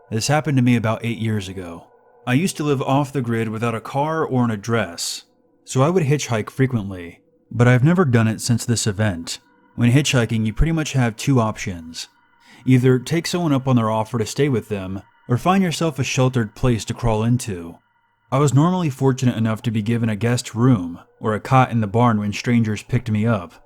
This happened to me about 8 years ago. I used to live off the grid without a car or an address, so I would hitchhike frequently, but I've never done it since this event. When hitchhiking, you pretty much have two options. Either take someone up on their offer to stay with them, or find yourself a sheltered place to crawl into. I was normally fortunate enough to be given a guest room or a cot in the barn when strangers picked me up.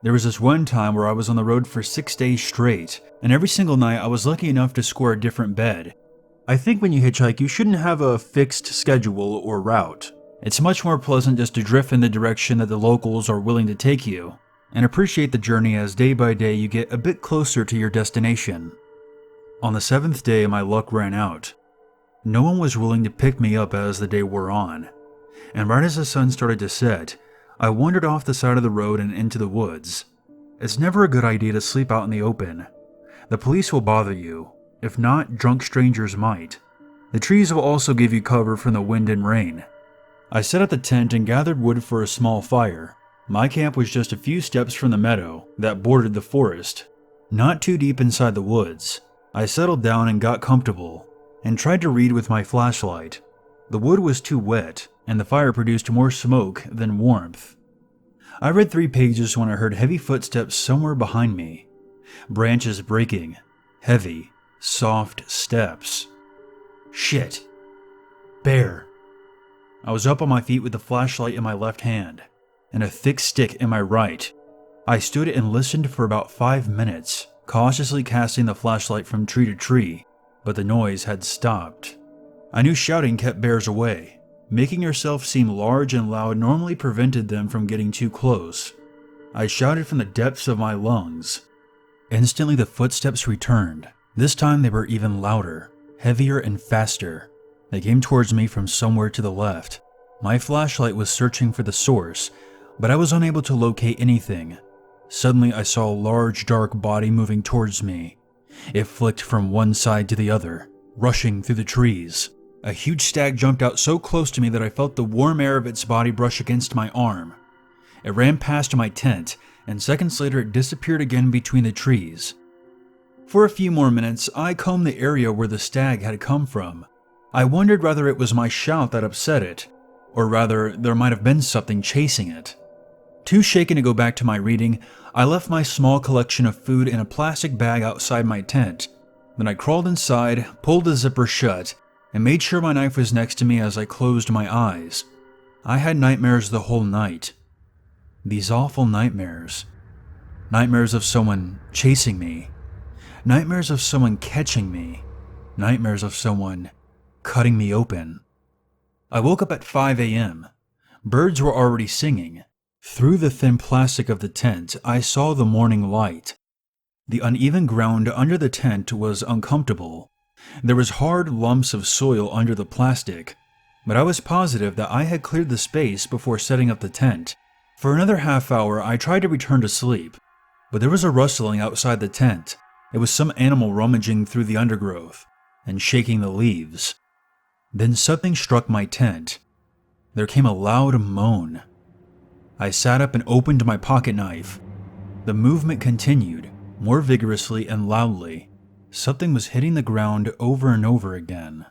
There was this one time where I was on the road for 6 days straight, and every single night I was lucky enough to score a different bed. I think when you hitchhike, you shouldn't have a fixed schedule or route. It's much more pleasant just to drift in the direction that the locals are willing to take you, and appreciate the journey as day by day you get a bit closer to your destination. On the 7th day, my luck ran out. No one was willing to pick me up as the day wore on, and right as the sun started to set, I wandered off the side of the road and into the woods. It's never a good idea to sleep out in the open. The police will bother you. If not, drunk strangers might. The trees will also give you cover from the wind and rain. I set up the tent and gathered wood for a small fire. My camp was just a few steps from the meadow that bordered the forest, not too deep inside the woods. I settled down and got comfortable, and tried to read with my flashlight. The wood was too wet, and the fire produced more smoke than warmth. I read 3 pages when I heard heavy footsteps somewhere behind me. Branches breaking. Heavy, soft steps. Shit. Bear. I was up on my feet with the flashlight in my left hand, and a thick stick in my right. I stood and listened for about 5 minutes, cautiously casting the flashlight from tree to tree, but the noise had stopped. I knew shouting kept bears away. Making yourself seem large and loud normally prevented them from getting too close. I shouted from the depths of my lungs. Instantly the footsteps returned. This time they were even louder, heavier and faster. They came towards me from somewhere to the left. My flashlight was searching for the source, but I was unable to locate anything. Suddenly I saw a large dark body moving towards me. It flicked from one side to the other, rushing through the trees. A huge stag jumped out so close to me that I felt the warm air of its body brush against my arm. It ran past my tent, and seconds later it disappeared again between the trees. For a few more minutes, I combed the area where the stag had come from. I wondered whether it was my shout that upset it, or rather there might have been something chasing it. Too shaken to go back to my reading, I left my small collection of food in a plastic bag outside my tent. Then I crawled inside, pulled the zipper shut, and made sure my knife was next to me as I closed my eyes. I had nightmares the whole night. These awful nightmares. Nightmares of someone chasing me. Nightmares of someone catching me. Nightmares of someone cutting me open. I woke up at 5 a.m. Birds were already singing. Through the thin plastic of the tent, I saw the morning light. The uneven ground under the tent was uncomfortable. There was hard lumps of soil under the plastic, but I was positive that I had cleared the space before setting up the tent. For another half hour, I tried to return to sleep, but there was a rustling outside the tent. It was some animal rummaging through the undergrowth and shaking the leaves. Then something struck my tent. There came a loud moan. I sat up and opened my pocket knife. The movement continued, more vigorously and loudly. Something was hitting the ground over and over again.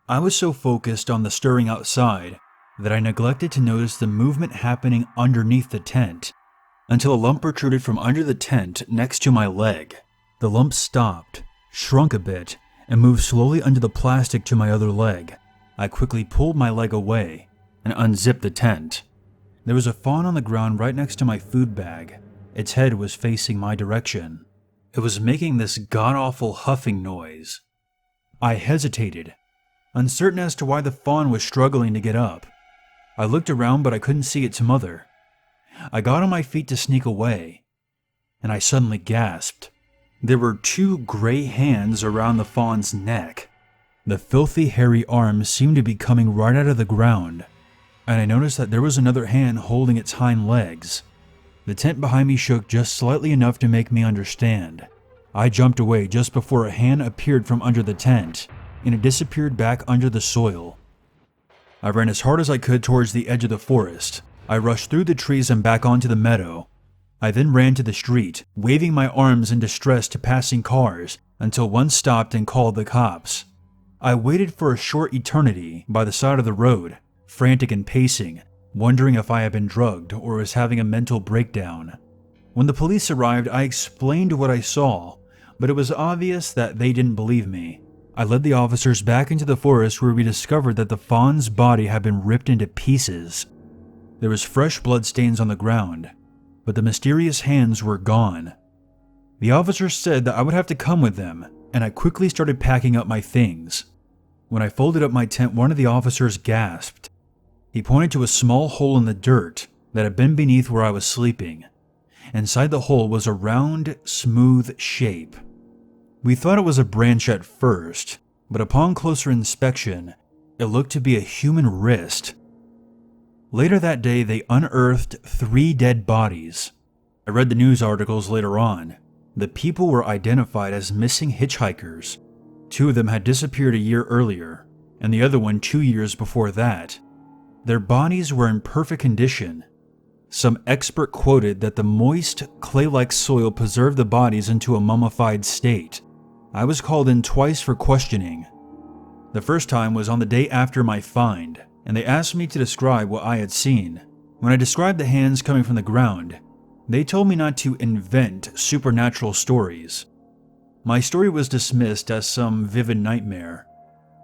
I was so focused on the stirring outside that I neglected to notice the movement happening underneath the tent, until a lump protruded from under the tent next to my leg. The lump stopped, shrunk a bit, and moved slowly under the plastic to my other leg. I quickly pulled my leg away and unzipped the tent. There was a fawn on the ground right next to my food bag. Its head was facing my direction. It was making this god-awful huffing noise. I hesitated, uncertain as to why the fawn was struggling to get up. I looked around, but I couldn't see its mother. I got on my feet to sneak away, and I suddenly gasped. There were 2 gray hands around the fawn's neck. The filthy, hairy arms seemed to be coming right out of the ground, and I noticed that there was another hand holding its hind legs. The tent behind me shook just slightly enough to make me understand. I jumped away just before a hand appeared from under the tent, and it disappeared back under the soil. I ran as hard as I could towards the edge of the forest. I rushed through the trees and back onto the meadow. I then ran to the street, waving my arms in distress to passing cars, until one stopped and called the cops. I waited for a short eternity by the side of the road, frantic and pacing, wondering if I had been drugged or was having a mental breakdown. When the police arrived, I explained what I saw, but it was obvious that they didn't believe me. I led the officers back into the forest where we discovered that the fawn's body had been ripped into pieces. There was fresh blood stains on the ground, but the mysterious hands were gone. The officers said that I would have to come with them, and I quickly started packing up my things. When I folded up my tent, one of the officers gasped. He pointed to a small hole in the dirt that had been beneath where I was sleeping. Inside the hole was a round, smooth shape. We thought it was a branch at first, but upon closer inspection, it looked to be a human wrist. Later that day, they unearthed 3 dead bodies. I read the news articles later on. The people were identified as missing hitchhikers. 2 of them had disappeared a year earlier, and the other one 2 years before that. Their bodies were in perfect condition. Some expert quoted that the moist, clay-like soil preserved the bodies into a mummified state. I was called in twice for questioning. The first time was on the day after my find, and they asked me to describe what I had seen. When I described the hands coming from the ground, they told me not to invent supernatural stories. My story was dismissed as some vivid nightmare.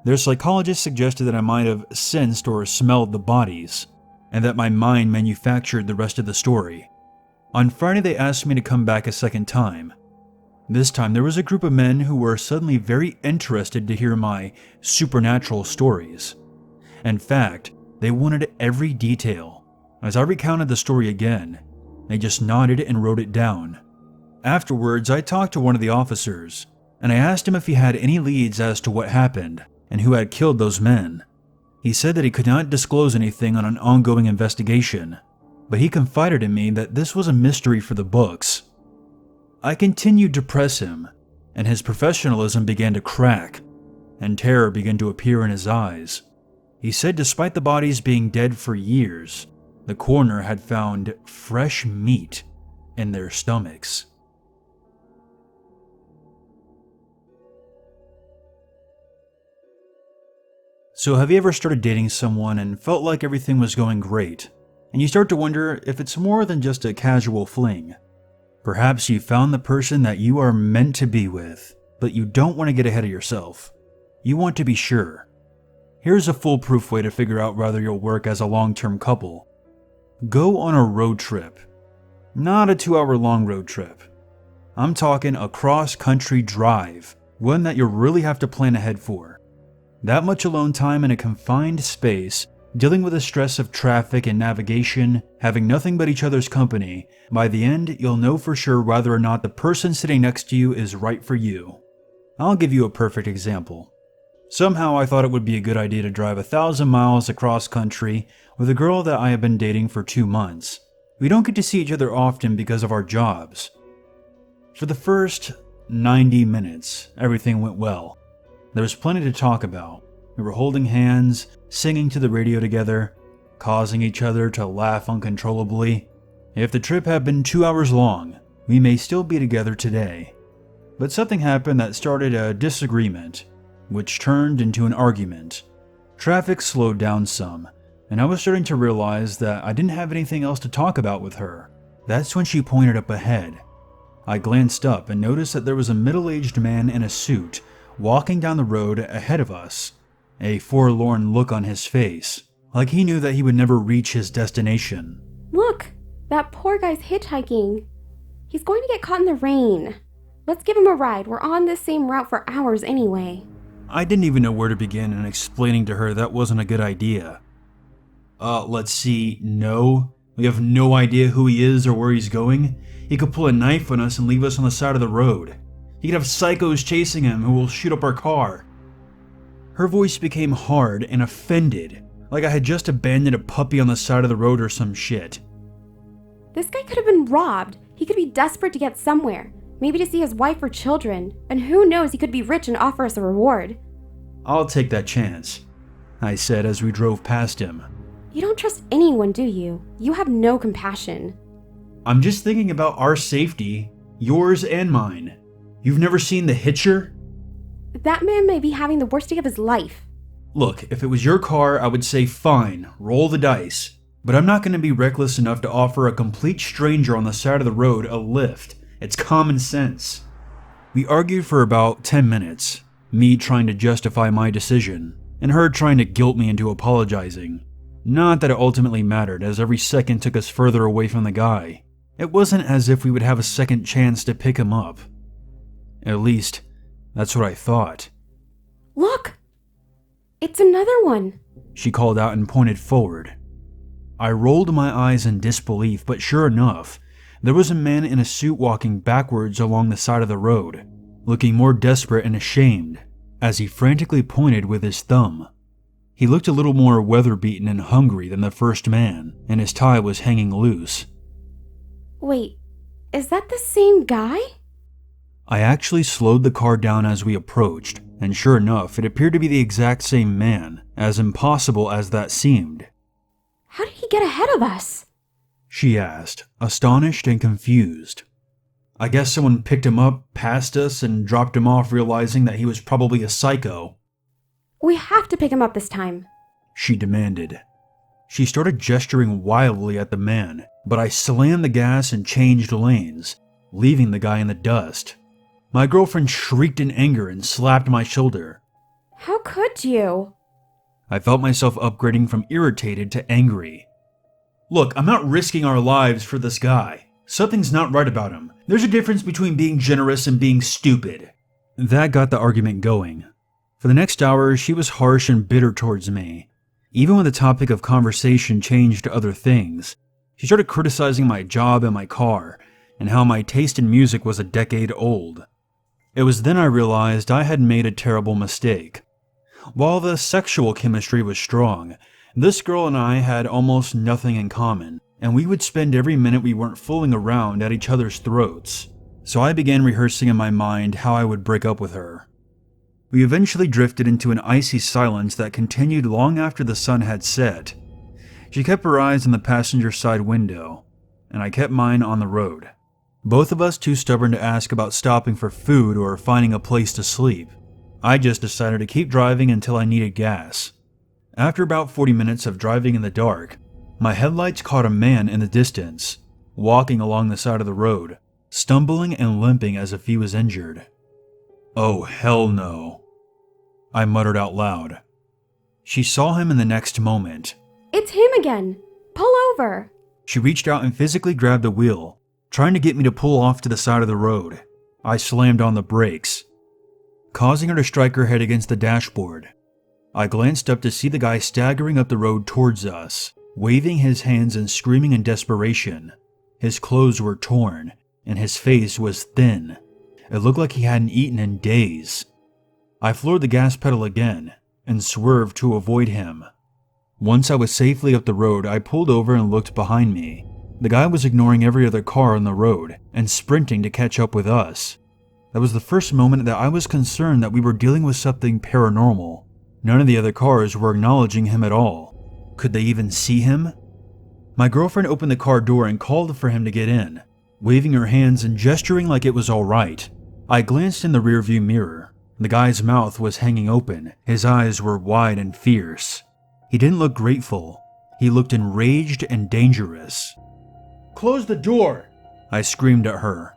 Their psychologist suggested that I might have sensed or smelled the bodies, and that my mind manufactured the rest of the story. On Friday, they asked me to come back a second time. This time, there was a group of men who were suddenly very interested to hear my supernatural stories. In fact, they wanted every detail. As I recounted the story again, they just nodded and wrote it down. Afterwards, I talked to one of the officers, and I asked him if he had any leads as to what happened and who had killed those men. He said that he could not disclose anything on an ongoing investigation, but he confided in me that this was a mystery for the books. I continued to press him, and his professionalism began to crack, and terror began to appear in his eyes. He said despite the bodies being dead for years, the coroner had found fresh meat in their stomachs. So have you ever started dating someone and felt like everything was going great, and you start to wonder if it's more than just a casual fling? Perhaps you found the person that you are meant to be with, but you don't want to get ahead of yourself. You want to be sure. Here's a foolproof way to figure out whether you'll work as a long-term couple. Go on a road trip. Not a 2-hour-long road trip. I'm talking a cross-country drive, one that you'll really have to plan ahead for. That much alone time in a confined space, dealing with the stress of traffic and navigation, having nothing but each other's company, by the end you'll know for sure whether or not the person sitting next to you is right for you. I'll give you a perfect example. Somehow I thought it would be a good idea to drive 1,000 miles across country with a girl that I have been dating for 2 months. We don't get to see each other often because of our jobs. For the first 90 minutes, everything went well. There was plenty to talk about. We were holding hands, singing to the radio together, causing each other to laugh uncontrollably. If the trip had been 2 hours long, we may still be together today. But something happened that started a disagreement, which turned into an argument. Traffic slowed down some, and I was starting to realize that I didn't have anything else to talk about with her. That's when she pointed up ahead. I glanced up and noticed that there was a middle-aged man in a suit walking down the road ahead of us, a forlorn look on his face, like he knew that he would never reach his destination. Look, that poor guy's hitchhiking. He's going to get caught in the rain. Let's give him a ride. We're on this same route for hours anyway. I didn't even know where to begin in explaining to her that wasn't a good idea. Let's see, no. We have no idea who he is or where he's going. He could pull a knife on us and leave us on the side of the road. He could have psychos chasing him who will shoot up our car. Her voice became hard and offended, like I had just abandoned a puppy on the side of the road or some shit. This guy could have been robbed. He could be desperate to get somewhere, maybe to see his wife or children, and who knows, he could be rich and offer us a reward. I'll take that chance, I said as we drove past him. You don't trust anyone, do you? You have no compassion. I'm just thinking about our safety, yours and mine. You've never seen The Hitcher? That man may be having the worst day of his life. Look, if it was your car, I would say fine, roll the dice. But I'm not going to be reckless enough to offer a complete stranger on the side of the road a lift. It's common sense. We argued for about 10 minutes, me trying to justify my decision, and her trying to guilt me into apologizing. Not that it ultimately mattered, as every second took us further away from the guy. It wasn't as if we would have a second chance to pick him up. At least, that's what I thought. Look! It's another one! She called out and pointed forward. I rolled my eyes in disbelief, but sure enough, there was a man in a suit walking backwards along the side of the road, looking more desperate and ashamed, as he frantically pointed with his thumb. He looked a little more weather-beaten and hungry than the first man, and his tie was hanging loose. Wait, is that the same guy? I actually slowed the car down as we approached, and sure enough, it appeared to be the exact same man, as impossible as that seemed. How did he get ahead of us? She asked, astonished and confused. I guess someone picked him up, passed us, and dropped him off, realizing that he was probably a psycho. We have to pick him up this time, she demanded. She started gesturing wildly at the man, but I slammed the gas and changed lanes, leaving the guy in the dust. My girlfriend shrieked in anger and slapped my shoulder. How could you? I felt myself upgrading from irritated to angry. Look, I'm not risking our lives for this guy. Something's not right about him. There's a difference between being generous and being stupid. That got the argument going. For the next hour, she was harsh and bitter towards me. Even when the topic of conversation changed to other things, she started criticizing my job and my car, and how my taste in music was a decade old. It was then I realized I had made a terrible mistake. While the sexual chemistry was strong, this girl and I had almost nothing in common, and we would spend every minute we weren't fooling around at each other's throats. So I began rehearsing in my mind how I would break up with her. We eventually drifted into an icy silence that continued long after the sun had set. She kept her eyes on the passenger side window, and I kept mine on the road. Both of us too stubborn to ask about stopping for food or finding a place to sleep. I just decided to keep driving until I needed gas. After about 40 minutes of driving in the dark, my headlights caught a man in the distance, walking along the side of the road, stumbling and limping as if he was injured. Oh, hell no, I muttered out loud. She saw him in the next moment. It's him again! Pull over! She reached out and physically grabbed the wheel, trying to get me to pull off to the side of the road. I slammed on the brakes, causing her to strike her head against the dashboard. I glanced up to see the guy staggering up the road towards us, waving his hands and screaming in desperation. His clothes were torn, and his face was thin. It looked like he hadn't eaten in days. I floored the gas pedal again, and swerved to avoid him. Once I was safely up the road, I pulled over and looked behind me. The guy was ignoring every other car on the road, and sprinting to catch up with us. That was the first moment that I was concerned that we were dealing with something paranormal. None of the other cars were acknowledging him at all. Could they even see him? My girlfriend opened the car door and called for him to get in, waving her hands and gesturing like it was all right. I glanced in the rearview mirror. The guy's mouth was hanging open. His eyes were wide and fierce. He didn't look grateful. He looked enraged and dangerous. "Close the door!" I screamed at her,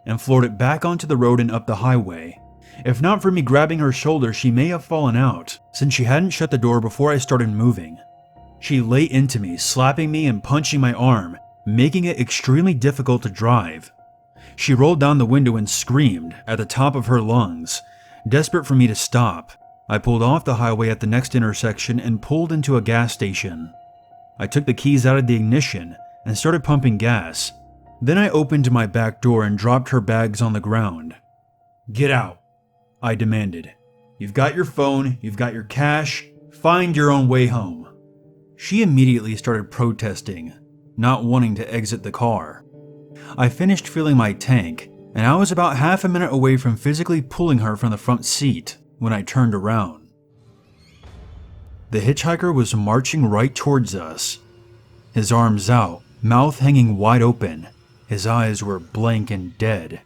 and floored it back onto the road and up the highway. If not for me grabbing her shoulder, she may have fallen out, since she hadn't shut the door before I started moving. She lay into me, slapping me and punching my arm, making it extremely difficult to drive. She rolled down the window and screamed at the top of her lungs, desperate for me to stop. I pulled off the highway at the next intersection and pulled into a gas station. I took the keys out of the ignition and started pumping gas. Then I opened my back door and dropped her bags on the ground. "Get out," I demanded. "You've got your phone, you've got your cash, find your own way home." She immediately started protesting, not wanting to exit the car. I finished filling my tank, and I was about half a minute away from physically pulling her from the front seat when I turned around. The hitchhiker was marching right towards us, his arms out, mouth hanging wide open. His eyes were blank and dead.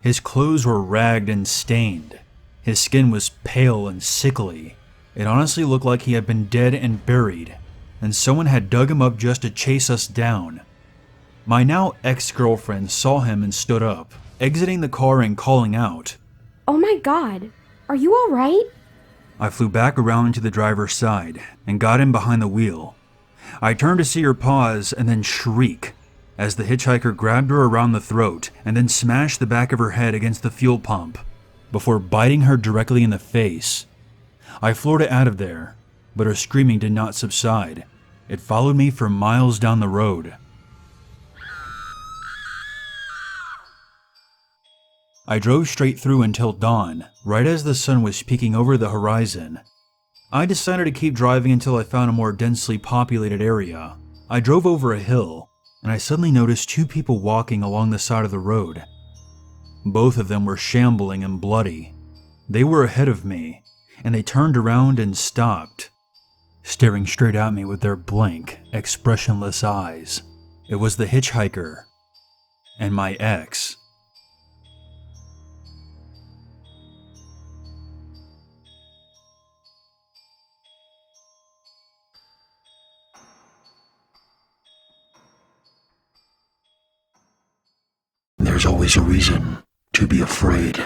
His clothes were ragged and stained. His skin was pale and sickly. It honestly looked like he had been dead and buried, and someone had dug him up just to chase us down. My now ex-girlfriend saw him and stood up, exiting the car and calling out. Oh my God, are you all right? I flew back around to the driver's side and got in behind the wheel. I turned to see her pause and then shriek as the hitchhiker grabbed her around the throat and then smashed the back of her head against the fuel pump before biting her directly in the face. I floored it out of there, but her screaming did not subside. It followed me for miles down the road. I drove straight through until dawn, right as the sun was peeking over the horizon. I decided to keep driving until I found a more densely populated area. I drove over a hill, and I suddenly noticed two people walking along the side of the road. Both of them were shambling and bloody. They were ahead of me, and they turned around and stopped, staring straight at me with their blank, expressionless eyes. It was the hitchhiker and my ex. There's always a reason to be afraid.